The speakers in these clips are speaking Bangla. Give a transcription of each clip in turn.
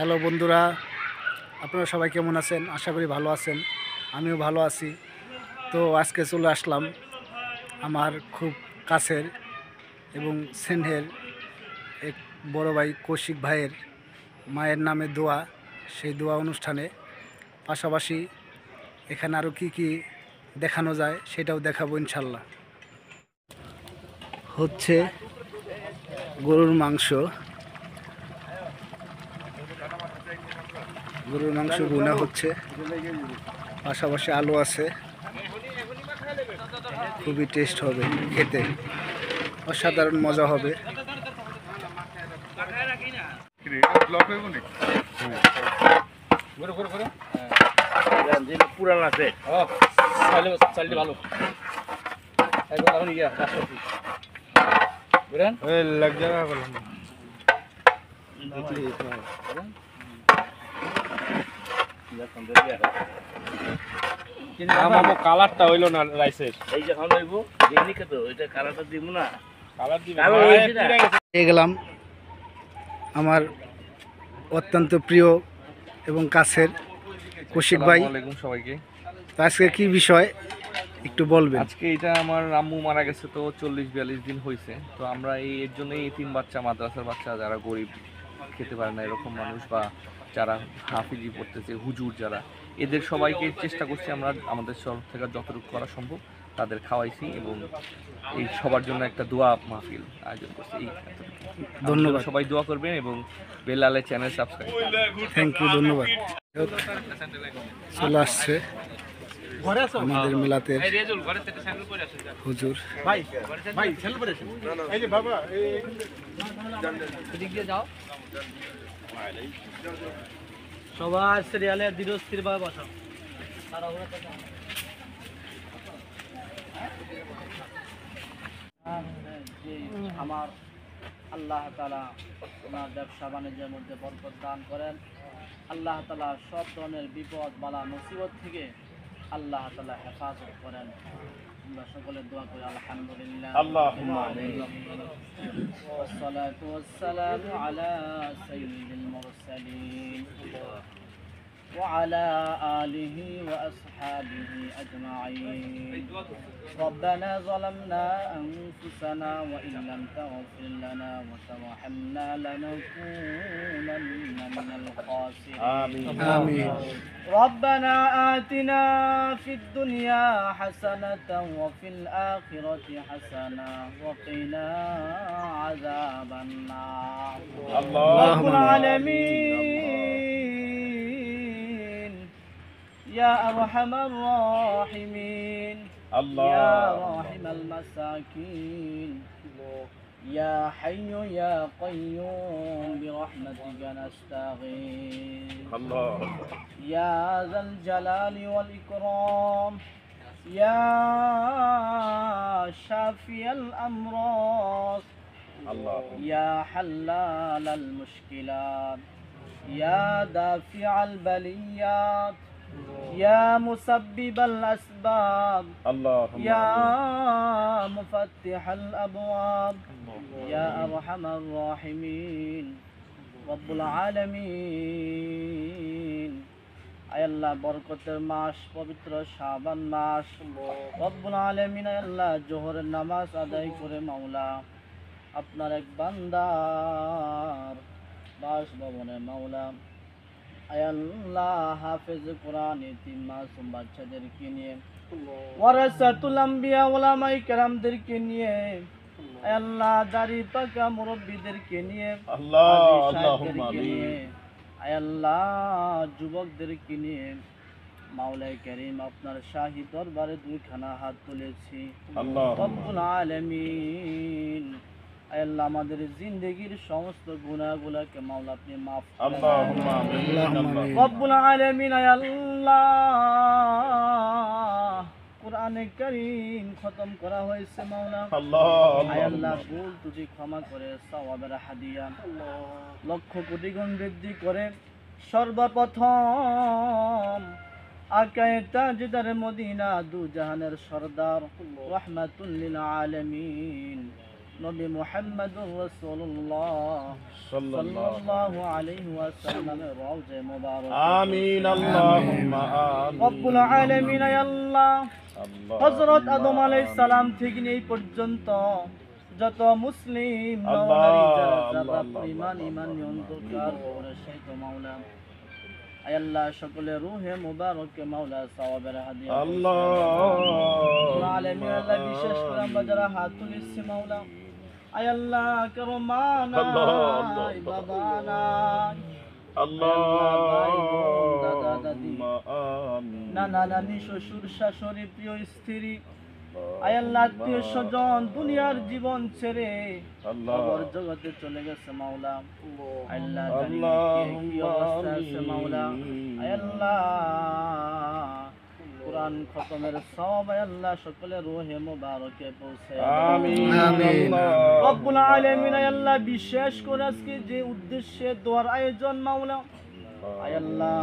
হ্যালো বন্ধুরা, আপনারা সবাই কেমন আছেন? আশা করি ভালো আছেন। আমিও ভালো আছি। তো আজকে চলে আসলাম আমার খুব কাছের এবং স্নেহের এক বড় ভাই কৌশিক ভাইয়ের মায়ের নামে দোয়া, সেই দোয়া অনুষ্ঠানে। পাশাপাশি এখানে আরও কি দেখানো যায় সেটাও দেখাবো ইনশাল্লাহ। হচ্ছে গরুর মাংস ভুনা হচ্ছে, পাশাপাশি আলু আছে। খুবই টেস্ট হবে, খেতে অসাধারণ মজা হবে। পুরান আছে ভালো কালারটা হইলো না রাইসের, এই যে খাওয়া হইব দেখলি তো এটা কালারটা দিব না, কালার দিব পেয়ে গেলাম আমার অত্যন্ত প্রিয় এবং কাছের কৌশিক ভাই। সবাইকে। তো আজকে কি বিষয় একটু বলবেন? আজকে এটা আমার আম্মু মারা গেছে, তো 40-42 দিন হয়েছে। তো আমরা এর জন্য এতিম বাচ্চা, মাদ্রাসার বাচ্চা, যারা গরিব, খেতে পারে না এরকম মানুষ, বা যারা হাফিজি পড়তেছে, হুজুর যারা, এদের সবাইকে চেষ্টা করছি আমরা আমাদের তরফ থেকে যতটুকু করা সম্ভব তাদের খাওয়াইছি, এবং এই সবার জন্য একটা দোয়া মাহফিল আয়োজন করছি। এই ধন্যবাদ, সবাই দোয়া করবেন এবং বেলালে চ্যানেল সাবস্ক্রাইব। থ্যাংক ইউ, ধন্যবাদ। চলে আসছে আমাদের মিলাতের হুজুর। সবাই সিরিয়ালে ধীরস্থির ভাবে বসো। আমার আল্লাহ তাআলা ওনার ব্যবসা বাণিজ্যের মধ্যে বরকত দান করেন। আল্লাহ তাআলা সব ধরনের বিপদ বালা মুসিবত থেকে আল্লাহ তাআলা হেফাজত করেন। আমরা সকলে দোয়া করি আলহামদুলিল্লাহ। আল্লাহুম্মা আমিন। والصلاة والسلام على سيد المرسلين وعلى آله وأصحابه أجمعين. ربنا ظلمنا أنفسنا وإن لم تغفر لنا وترحمنا لنكونن من الخاسرين. آمين. ربنا آتنا في الدنيا حسنة وفي الآخرة حسنة وقنا عذاب النار. رب العالمين يا أرحم الراحمين، يا راحم المساكين، يا حي يا قيوم برحمتك نستغيث. يا ذا الجلال والإكرام، يا شافي الأمراض، يا حلال المشكلات، يا دافع البليات، يا مسبب الأسباب، يا مفتح الأبواب، يا أرحم الراحمين رب العالمين. আয় আল্লাহ, বরকতের মাস, পবিত্র শাবান মাস, রব্বুল আলামিন আয় আল্লাহ, জোহরের নামাজ আদায় করে মাওলা আপনার এক বান্দার বাসভবনে মাওলা আয় আল্লাহ হাফেজ কোরআন এতিম মাসুম বাচ্চাদেরকে নিয়ে, ওয়ারাসাতুল আম্বিয়া উলামায়ে কেরামদেরকে নিয়ে, আয় আল্লাহ দাড়ি পাকা মুরব্বিদেরকে নিয়ে, আল্লাহুম্মা আমিন। আয় আল্লাহ যুবকদেরকে নিয়ে মাওলায়ে কারীম আপনার শাহী দরবারে দুইখানা হাত তুলেছি। রব্বুল আলামিন আয় আল্লাহ আমাদের জিন্দেগির সমস্ত গুনাহগুলোকে মাওলা আপনি মাফ করে দেন। আল্লাহুম্মা আমিন। রব্বুল আলামিন আয় আল্লাহ কোরআনে কারীম খতম করা হয়েছে মাওলা, আয় আল্লাহ ভুল ত্রুটি ক্ষমা করে সওয়াবের হাদিয়া লক্ষ কোটি গুণ বৃদ্ধি করে সর্বপ্রথম আকায়ে তাজদার মদিনা দু জাহানের সরদার রাহমাতুল লিল আলামিন নবী মুহাম্মদুর রাসূলুল্লাহ সাল্লাল্লাহু আলাইহি ওয়াসাল্লামের রওজা মুবারক আমিন আল্লাহুম্মা আমিন রব্বুল আলামিন আয় আল্লাহ হযরত আদম আলাইহিস সালাম থেকে এই পর্যন্ত যত মুসলিম নরনারী যারা পরিমাণ ঈমান অন্তকার করে সেই তো মাওলা আয় আল্লাহ সকলে রূহে মুবারককে মাওলা সওয়াবের হাদিয়া রব্বুল আলামিন আল্লাহ বিশেষ করে আমরা যারা হাত তুলেছি মাওলা আয় আল্লাহ কারো মা নাই বাবা নাই আল্লাহুম্মা আমিন নানা নানি শ্বশুর শাশুড়ি প্রিয় স্ত্রী আয় আল্লাহ আত্মীয় স্বজন দুনিয়ার জীবন ছেড়ে কবর জগতে চলে গেছে মাওলা আল্লাহ জানি না কি অবস্থা আছে মাওলা আয় আল্লাহ কুরআন খতমের সওয়াব আয় আল্লাহ সকলের রূহে মুবারকে পৌঁছে আমিন আমিন। রব্বুল আলামিন আয় আল্লাহ বিশেষ করে আজকে যে উদ্দেশ্যে দোয়ার আয়োজন মাওলা আয় আল্লাহ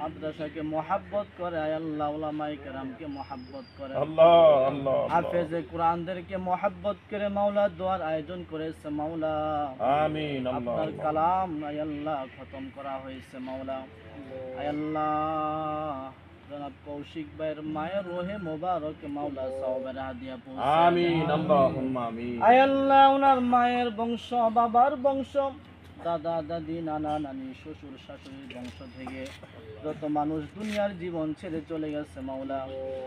মাদ্রাসাকে মহব্বত করে আয় আল্লাহ উলামায়ে কেরামকে মহব্বত করে আল্লাহ হাফেজে কোরআনদেরকে মহব্বত করে মাওলা দোয়ার আয়োজন করেছে মাওলা আমিন আপনার কালাম আয় আল্লাহ খতম করা হয়েছে মাওলা আয় আল্লাহ জনাব কৌশিক ভাইয়ের মায়ের রোহে মোবারক মাওলা সওয়াবের হাদিয়া পৌঁছে আমিন আল্লাহুম্মা আমিন আয় আল্লাহ ওনার মায়ের বংশ বাবার বংশ দাদা দাদি নানা নানি শ্বশুর শাশুড়ির বংশ থেকে যত মানুষ দুনিয়ার জীবন ছেড়ে চলে গেছে মাওলা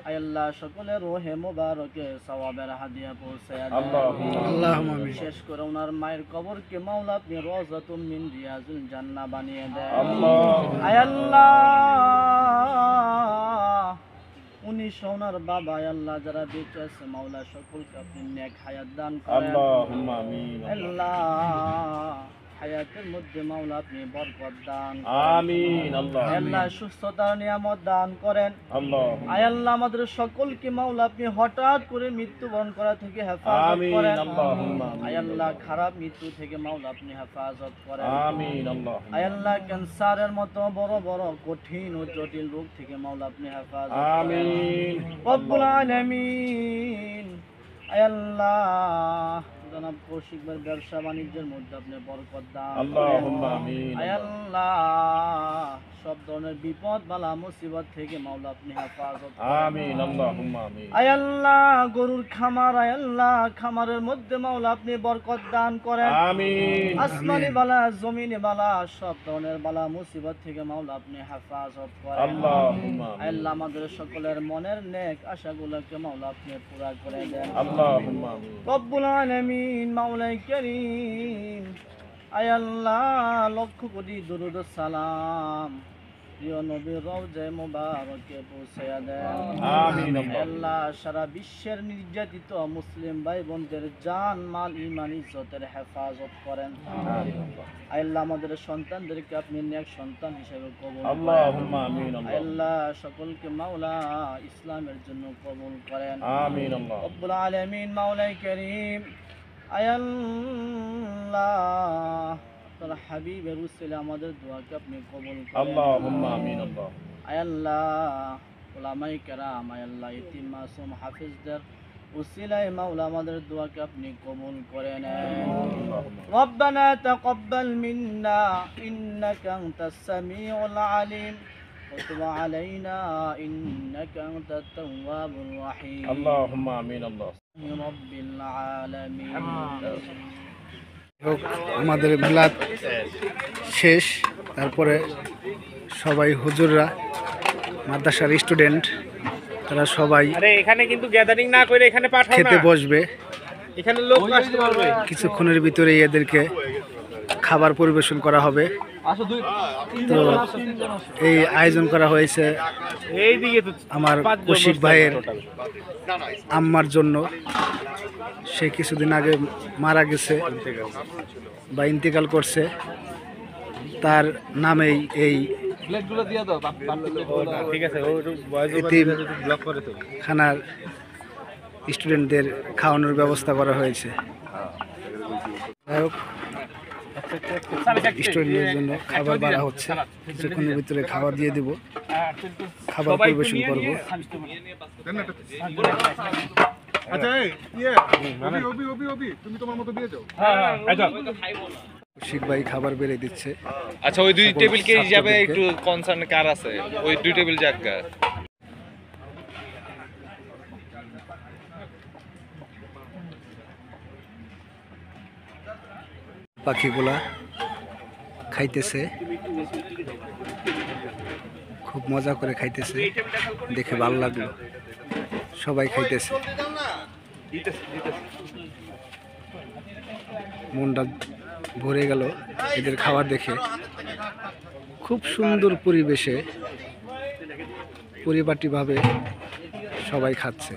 আয় আল্লাহ সকলের রোহে মোবারকে সওয়াবের হাদিয়া পৌঁছে আল্লাহুম্মা আমিন। বিশেষ করে ওনার মায়ের কবরকে মাওলা আপনি রওজাতুম মিন রিয়াজুল জান্নাহ বানিয়ে দেন আয় আল্লাহ উনি সোনার বাবা আয় আল্লাহ যারা বেঁচে আছে মাওলা সকলকে আপনি নেক হায়াত দান করেন আল্লাহুম্মা আমিন আল্লাহ হায়াতের মধ্যে মাওলা আপনি বরকত দান আমিন আল্লাহ সুস্থতার নিয়ামত দান করেন আল্লাহ আয় আল্লাহ আমাদের সকলকে মাওলা আপনি হঠাৎ করে মৃত্যুবরণ করা থেকে হেফাজত আমিন করেন আল্লাহুম্মা আয় আল্লাহ খারাপ মৃত্যু থেকে মাওলা আপনি হেফাজত করেন আমিন আল্লাহ আয় আল্লাহ ক্যান্সারের মতো বড় বড় কঠিন ও জটিল রোগ থেকে মাওলা আপনি হেফাজত করেন আমিন রব্বুল আলামিন আয় আল্লাহ জনাব কৌশিক ভাইয়ের ব্যবসা বাণিজ্যের মধ্যে আপনি বরকত দান আল্লাহুম্মা আমিন আয় আল্লাহ সব ধরনের বিপদ বালা মুসিবত থেকে মাওলা আপনি হেফাজত করেন আমিন আল্লাহুম্মা আমিন আয় আল্লাহ গরুর খামার আয় আল্লাহ খামারের মধ্যে মাওলা আপনি বরকত দান করেন আমিন আসমানি বালা জমিনি বালা সব ধরনের বালা মুসিবত থেকে মাওলা আপনি হেফাজত করেন আল্লাহুম্মা আয় আল্লাহ আমাদের সকলের মনের নেক আশাগুলোকে মাওলা আপনি পুরা করে দেন আল্লাহুম্মা আমিন রব্বুল আলামিন মাওলাই কারীম আয় আল্লাহ লক্ষ কোটি দুরূদ ও সালাম প্রিয় নবীর রওজায়ে মুবারকে পৌঁছে দেন আমিন আয় আল্লাহ সারা বিশ্বের নির্যাতিত মুসলিম ভাই বোনদের জান মাল ঈমান ইজ্জতের হেফাজত করেন আয় আল্লাহ আমাদের সন্তানদেরকে আপনি নেক সন্তান হিসেবে কবুল করেন আল্লাহুম্মা আমিন আয় আল্লাহ সকলকে মাওলা ইসলামের জন্য কবুল করেন আমিন আল্লাহ রব্বুল আলামিন মাওলাই কারীম আয় আল্লাহ তোর হাবিবের উসিলায় আমাদের দোয়াকে আপনি কবুল করেন আল্লাহুম্মা আমিন আল্লাহ আয় আল্লাহ উলামায়ে কেরাম আয় আল্লাহ ইতিম মাসুম হাফেজদের উসিলায় মাওলা আমাদের দোয়াকে আপনি কবুল করে নেন রব্বানা তাকাব্বাল মিন্না ইন্নাকা আনতাস সামিউল আলিম وتب علينا إنك أنت التواب الرحيم আল্লাহুম্মা আমিন আল্লাহ رب العالمين হোক, আমাদের মিলাদ শেষ, তারপরে সবাই হুজুররা মাদ্রাসার স্টুডেন্ট তারা সবাই আরে এখানে কিন্তু গ্যাদারিং না করে এখানে পাঠাও খেতে না, বসবে। এখানে লোক আসতে পারবে। কিছুক্ষণের ভিতরে এদেরকে খাবার পরিবেশন করা হবে। তো এই আয়োজন করা হয়েছে এইদিকে তো আমার পাঁচজন কৌশিক বসতে ভাইয়ের হবে total। আম্মার জন্য। সে কিছুদিন আগে মারা গেছে বা ইন্তেকাল করছে, তার নামেই এই ঠিক আছে, ও ভয়েস ওভার এতিম ব্লক করে তো। খানার স্টুডেন্টদের খাওয়ানোর ব্যবস্থা করা হয়েছে। যাই হোক, স্টুডেন্টদের জন্য খাবার বাড়া হচ্ছে, কিছুক্ষণের ভিতরে খাবার দিয়ে দেব, খাবার পরিবেশন করব। আচ্ছা এই অবি তুমি তোমার মতো দিয়ে যাও। শিখ ভাই খাবার বেড়ে দিচ্ছে। আচ্ছা ওই দুই সকল টেবিল কে হিসাবে ছাত্রদেরকে। একটু কনসার্ন কার আছে ওই দুই টেবিল জায়গা পাখিগুলা খাইতেছে, খুব মজা করে খাইতেছে, দেখে ভালো লাগলো। সবাই খাইতেছে, মনটা ভরে গেল এদের খাবার দেখে। খুব সুন্দর পরিবেশে পরিপাটিভাবে সবাই খাচ্ছে।